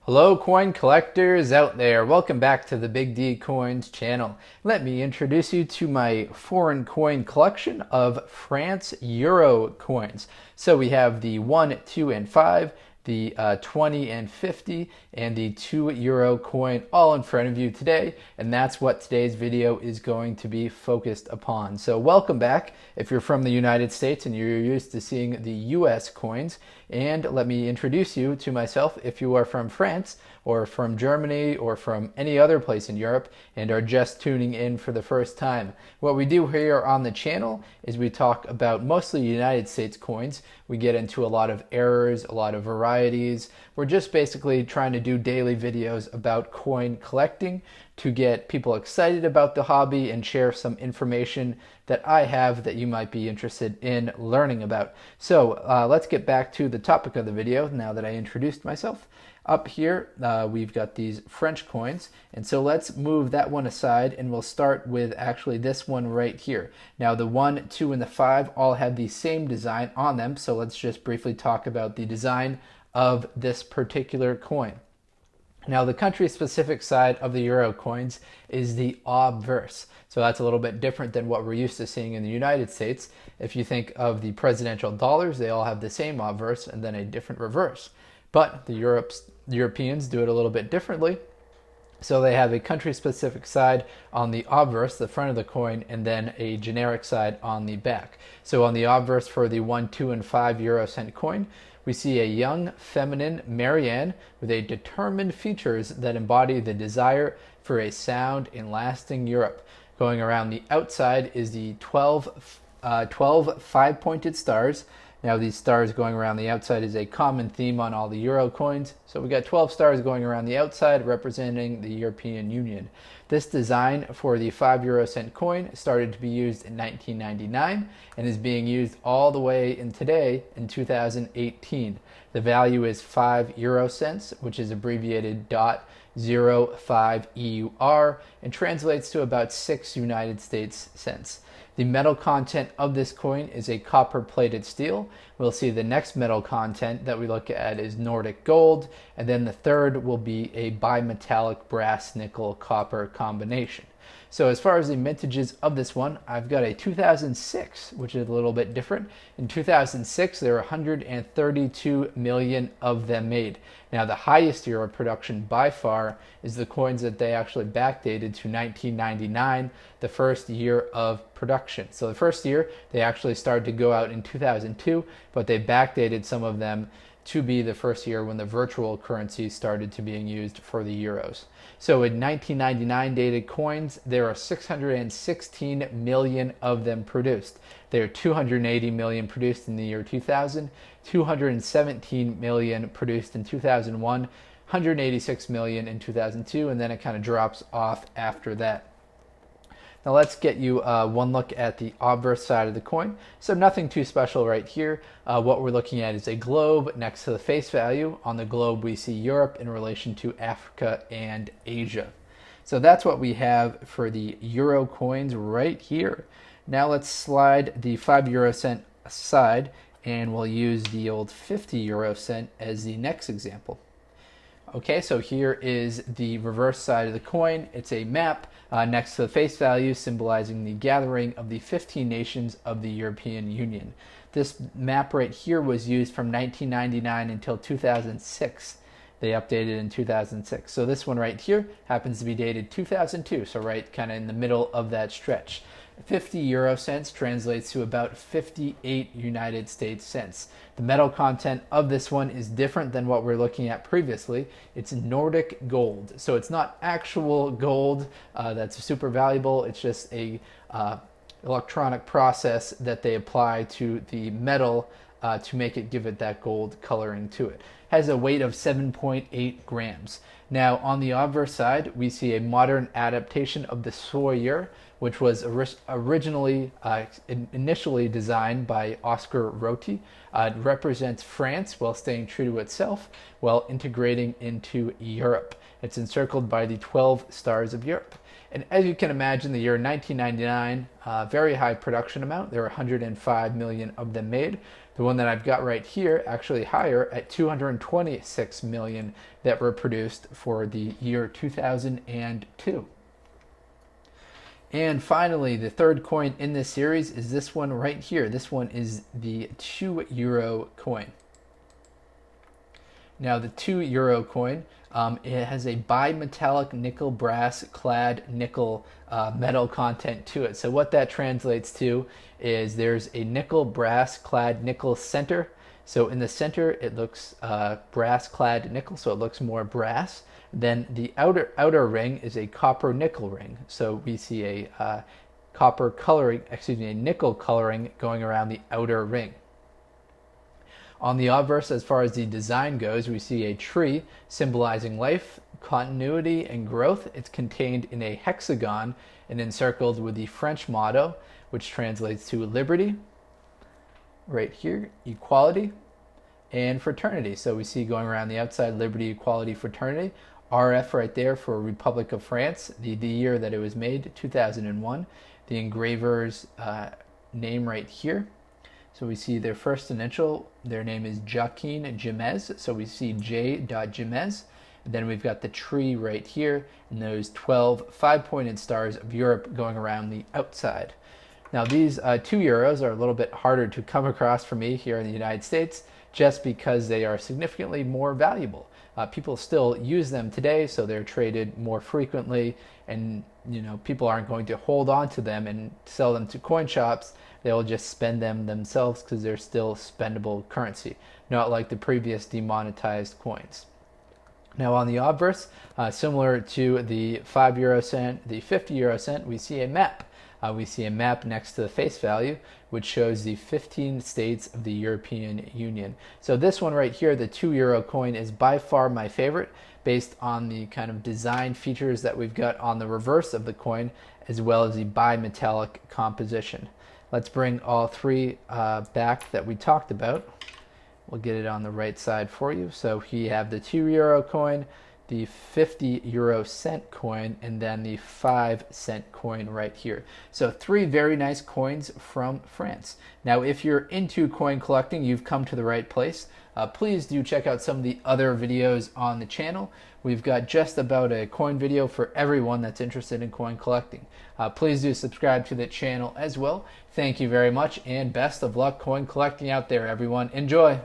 Hello coin collectors out there, welcome back to the Big D Coins channel. Let me introduce you to my foreign coin collection of France Euro coins. So we have the 1, 2, and 5, the 20 and 50, and the €2 coin all in front of you today, and that's what today's video is going to be focused upon. So welcome back if you're from the United States and you're used to seeing the US coins, and let me introduce you to myself if you are from France or from Germany or from any other place in Europe and are just tuning in for the first time. What we do here on the channel is we talk about mostly United States coins. We get into a lot of errors, a lot of varieties. We're just basically trying to do daily videos about coin collecting to get people excited about the hobby and share some information that I have that you might be interested in learning about. So let's get back to the topic of the video now that I introduced myself. Up here, we've got these French coins, and so let's move that one aside and we'll start with actually this one right here. Now the 1, 2, and the 5 all have the same design on them, so let's just briefly talk about the design of this particular coin. Now the country-specific side of the Euro coins is the obverse. So that's a little bit different than what we're used to seeing in the United States. If you think of the presidential dollars, they all have the same obverse and then a different reverse. But the Europeans do it a little bit differently. So they have a country-specific side on the obverse, the front of the coin, and then a generic side on the back. So on the obverse for the 1, 2, and 5 euro cent coin, we see a young, feminine Marianne with a determined features that embody the desire for a sound and lasting Europe. Going around the outside is the 12 five-pointed stars. Now these stars going around the outside is a common theme on all the Euro coins. So we got 12 stars going around the outside representing the European Union. This design for the 5 euro cent coin started to be used in 1999 and is being used all the way in today in 2018. The value is 5 euro cents, which is abbreviated .05 EUR and translates to about 6 United States cents. The metal content of this coin is a copper-plated steel. We'll see the next metal content that we look at is Nordic gold, and then the third will be a bimetallic brass nickel copper combination. So as far as the mintages of this one, I've got a 2006, which is a little bit different. In 2006, there were 132 million of them made. Now, the highest year of production by far is the coins that they actually backdated to 1999, the first year of production. So the first year, they actually started to go out in 2002, but they backdated some of them to be the first year when the virtual currency started to being used for the euros. So in 1999 dated coins, there are 616 million of them produced. There are 280 million produced in the year 2000, 217 million produced in 2001, 186 million in 2002, and then it kind of drops off after that. Now let's get you one look at the obverse side of the coin. So nothing too special right here. What we're looking at is a globe next to the face value. On the globe we see Europe in relation to Africa and Asia. So that's what we have for the Euro coins right here. Now let's slide the 5 euro cent aside and we'll use the old 50 euro cent as the next example. Okay, so here is the reverse side of the coin. It's a map next to the face value symbolizing the gathering of the 15 nations of the European Union. This map right here was used from 1999 until 2006. They updated in 2006. So this one right here happens to be dated 2002, so right kind of in the middle of that stretch. 50 euro cents translates to about 58 United States cents. The metal content of this one is different than what we're looking at previously. It's Nordic gold. So it's not actual gold that's super valuable. It's just a electronic process that they apply to the metal to make it give it that gold coloring to it. Has a weight of 7.8 grams. Now on the obverse side, we see a modern adaptation of the Sawyer, which was initially designed by Oscar Roti. It represents France while staying true to itself, while integrating into Europe. It's encircled by the 12 stars of Europe. And as you can imagine, the year 1999, very high production amount. There were 105 million of them made. The one that I've got right here actually higher at 226 million that were produced for the year 2002. And finally, the third coin in this series is this one right here. This one is the €2 coin. Now the €2 coin, it has a bimetallic nickel brass clad nickel metal content to it. So what that translates to is there's a nickel brass clad nickel center. So in the center it looks brass clad nickel, so it looks more brass. Then the outer ring is a copper nickel ring. So we see a nickel coloring going around the outer ring. On the obverse, as far as the design goes, we see a tree symbolizing life, continuity, and growth. It's contained in a hexagon and encircled with the French motto, which translates to liberty, right here, equality, and fraternity. So we see going around the outside, liberty, equality, fraternity. RF right there for Republic of France, the year that it was made, 2001. The engraver's name right here. So we see their first initial, their name is Joaquin Jimez, so we see J.Jimez. And then we've got the tree right here, and those 12 5-pointed stars of Europe going around the outside. Now these €2 are a little bit harder to come across for me here in the United States, just because they are significantly more valuable. People still use them today, so they're traded more frequently, and people aren't going to hold on to them and sell them to coin shops. They'll just spend them themselves because they're still spendable currency, not like the previous demonetized coins. Now on the obverse, similar to the €5 cent, the €50 cent, we see a map. We see a map next to the face value, which shows the 15 states of the European Union. So this one right here, the €2 coin, is by far my favorite, based on the kind of design features that we've got on the reverse of the coin, as well as the bimetallic composition. Let's bring all three back that we talked about. We'll get it on the right side for you. So we have the €2 coin, the €50 cent coin, and then the 5-cent coin right here. So three very nice coins from France. Now if you're into coin collecting, you've come to the right place. Please do check out some of the other videos on the channel. We've got just about a coin video for everyone that's interested in coin collecting. Please do subscribe to the channel as well. Thank you very much, and best of luck coin collecting out there, everyone. Enjoy!